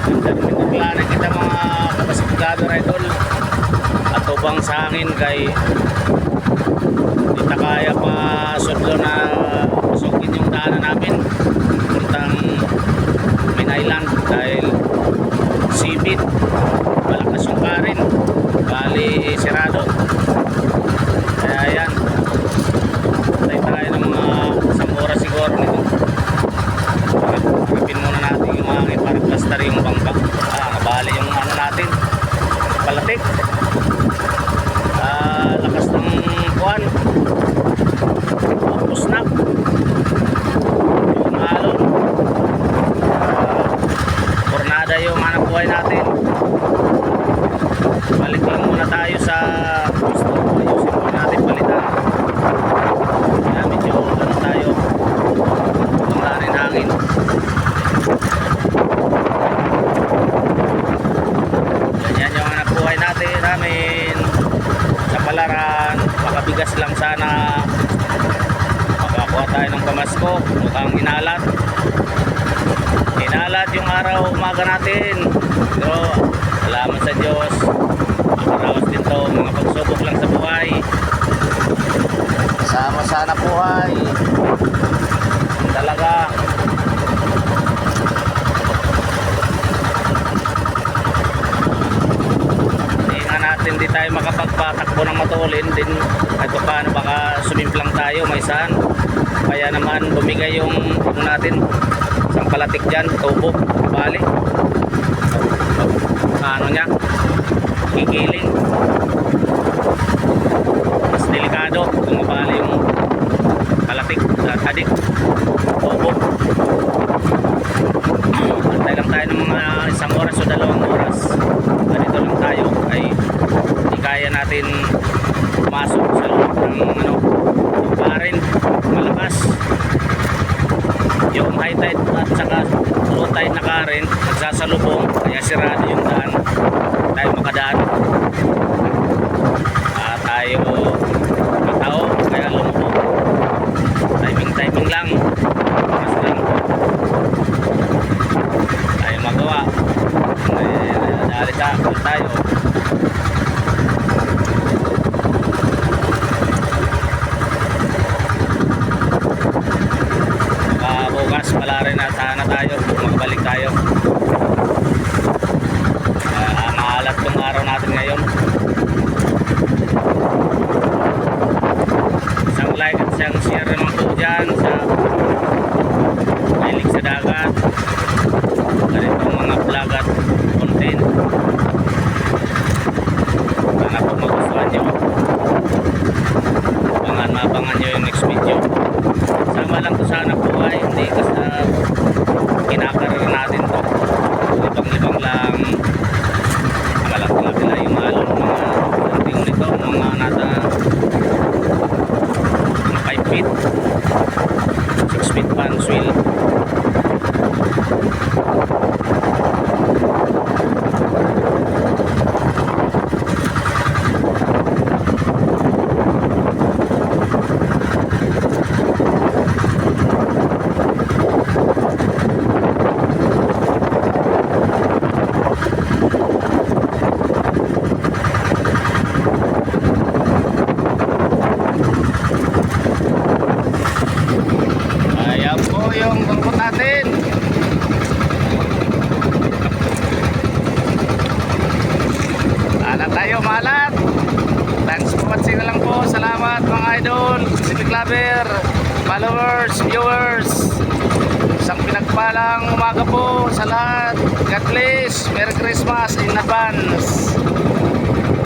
Minaglanan kita mga kapasipgado idol. At ubang sa hangin kay di ta kaya pa sudlo na pasukin yung daanan namin puntang Main Island dahil sipit, malakas yung karin, bali sirado. Kaya yan, tayo tayo ng mga isang oras siguro nito. Harapin muna natin yung hangin para plaster yung bangka. Nabali yung ano natin, palatik. Lakas ng kuwan, pusnak yung alon. Tornada yung hanap buhay natin. Balik lang muna tayo sa gusto. Ayusin muna natin palitan. Kaya medyo ano tayo, wala rin hangin. Ganyan yung hanap buhay namin sa Palaran. Makabigas lang sana, makakuha tayo ng pamasko. Mukhang inalat yung araw umaga natin, pero salamat sa Diyos, makaraos din to, mga pagsubok lang sa buhay. Kasama sana buhay talaga. Hindi nga natin di tayo makapagpatakbo ng matulin din at paano baka sumimplang tayo may saan. Kaya naman bumigay yung ano natin, isang palatik dyan, tubo, bali ano nya, kikiling. Mas delikado kung mabali yung palatik at adik, tubo. Antay lang tayo ng mga isang oras o 2 oras. Ganito lang tayo ay hindi kaya natin pumasok sa loob ng ano, parin malakas. Yung high tide at saka low tide na karin nagsasalubong, kaya sirado yung daan, tayo makadaan. Tayo matao, kaya lumubog. Timing lang, oras lang tayo magawa. Dali tayo. Bukas pala rin at sana tayo magbalik tayo. Maalat tong araw natin ngayon. Isang like at isang share naman po dyan sa mahilig sa dagat, ganitong mga vlog at content. Sana po magustuhan nyo. Mabangan nyo yung next video. Sama lang to sana po ay hindi kasi kinakarar natin to. Libang-libang lang. Malaki-laki lang yung alon, mga lanting nito, mga nasa 5 feet, 6 feet pan swell. Yung bangkot natin. Alat tayo, malat. Thanks for watching na lang po. Salamat mga idol, Pacific Lover, followers, viewers. Isang pinagpalang umaga po sa lahat. God bless. Merry Christmas in advance.